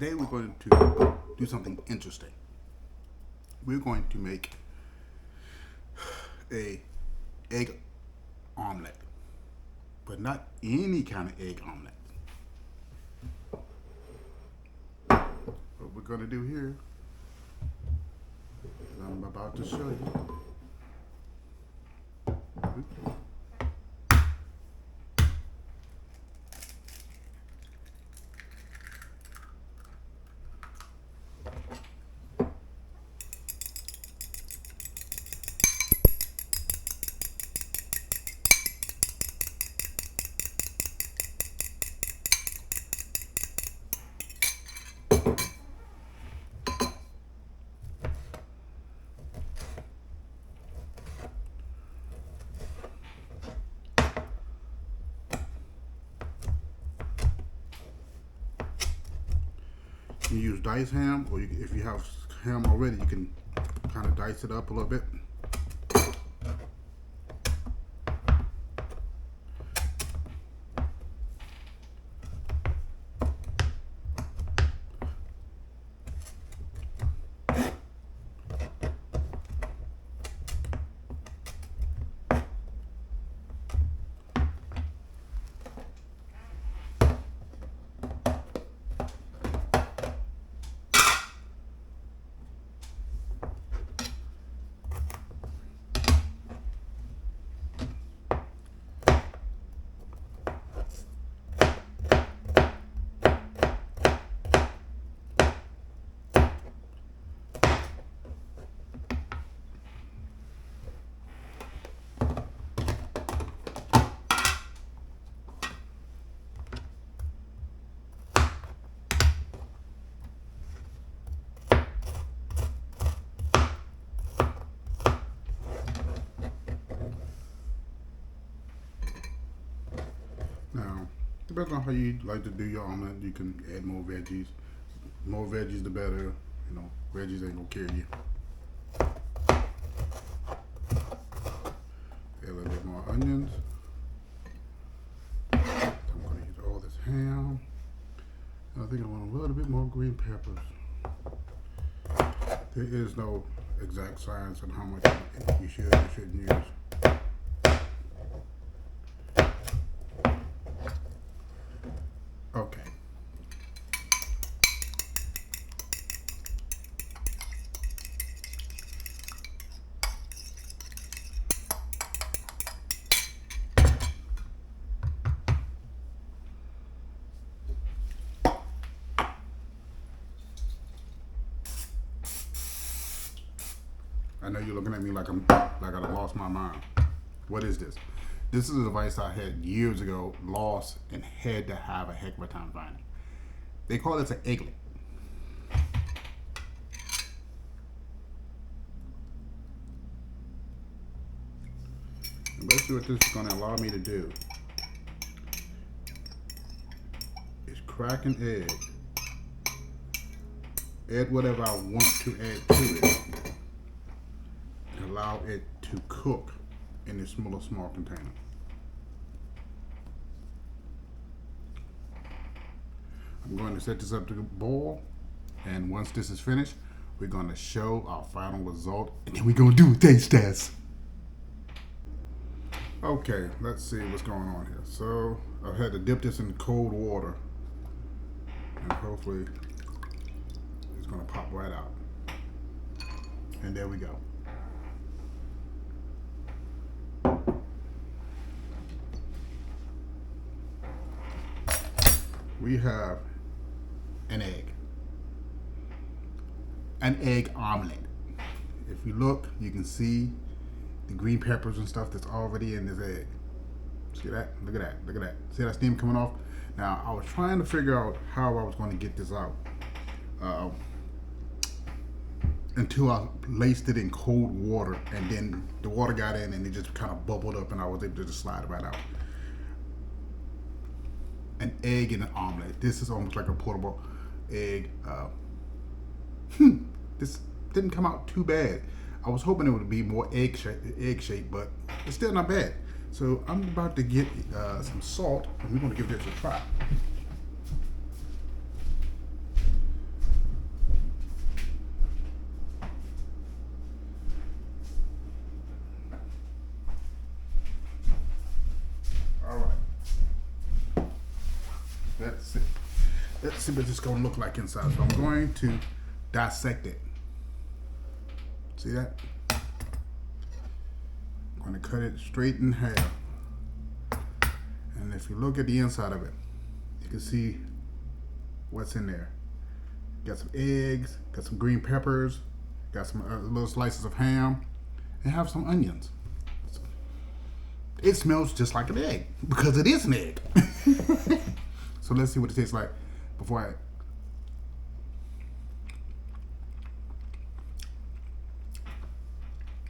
Today we're going to do something interesting. We're going to make a egg omelette, but not any kind of egg omelette. What we're going to do here, I'm about to show you. You use diced ham, or if you have ham already, you can kind of dice it up a little bit. Now, depending on how you like to do your omelet, you can add more veggies. More veggies, the better. You know, veggies ain't gonna kill you. Add a little bit more onions. I'm gonna use all this ham. I think I want a little bit more green peppers. There is no exact science on how much you should or shouldn't use. Okay. I know you're looking at me like I lost my mind. What is this? This is a device I had years ago, lost, and had to have a heck of a time finding. They call this an egglet. And basically what this is going to allow me to do is crack an egg, add whatever I want to add to it, and allow it to cook in this small container. I'm going to set this up to boil, and once this is finished, we're going to show our final result, and then we're going to do a taste test. Okay, let's see what's going on here. So I've had to dip this in cold water, and hopefully it's going to pop right out. And there we go. We have an egg omelet. If you look, you can see the green peppers and stuff that's already in this egg. See that? Look at that. Look at that. See that steam coming off? Now, I was trying to figure out how I was going to get this out until I laced it in cold water, and then the water got in and it just kind of bubbled up, and I was able to just slide it right out. An egg in an omelet. This is almost like a portable egg. This didn't come out too bad. I was hoping it would be more egg shape, but it's still not bad. So I'm about to get some salt, and we're going to give this a try. see what this is gonna look like inside. So I'm going to dissect it. See that? I'm gonna cut it straight in half. And if you look at the inside of it, you can see what's in there. Got some eggs, got some green peppers, got some little slices of ham, and have some onions. It smells just like an egg because it is an egg. So let's see what it tastes like before I.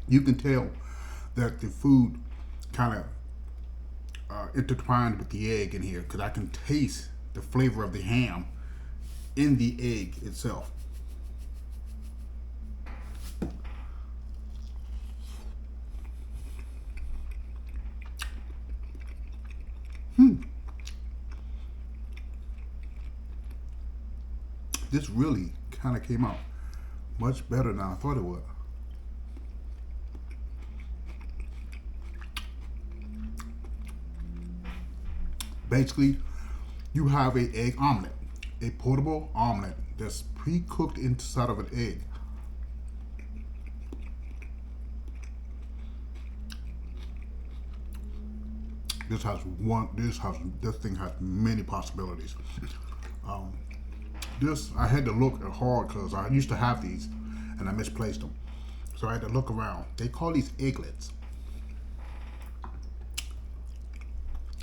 You can tell that the food kind of intertwined with the egg in here because I can taste the flavor of the ham in the egg itself. This really kind of came out much better than I thought it would. Basically, you have an egg omelet, a portable omelet that's pre-cooked inside of an egg. This thing has many possibilities. I had to look hard because I used to have these and I misplaced them. So I had to look around. They call these Egglettes.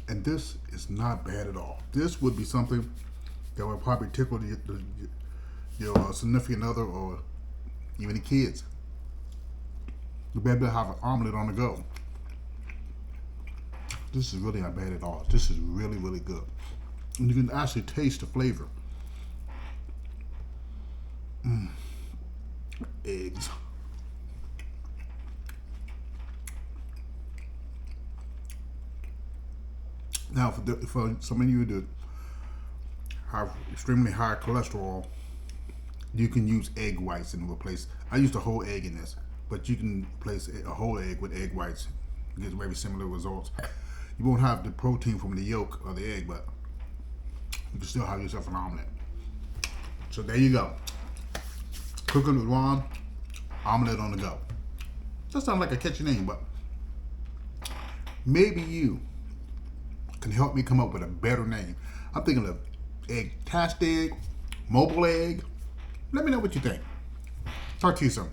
And this is not bad at all. This would be something that would probably tickle your significant other or even the kids. You better have an omelet on the go. This is really not bad at all. This is really, really good. And you can actually taste the flavor. Eggs. Now, for some of you that have extremely high cholesterol, you can use egg whites in replace. I used a whole egg in this, but you can replace a whole egg with egg whites. You get very similar results. You won't have the protein from the yolk of the egg, but you can still have yourself an omelet. So there you go. Cooking with Ron, omelet on the go. That sounds like a catchy name, but maybe you can help me come up with a better name. I'm thinking of Egg-tastic, mobile egg. Let me know what you think. Talk to you soon.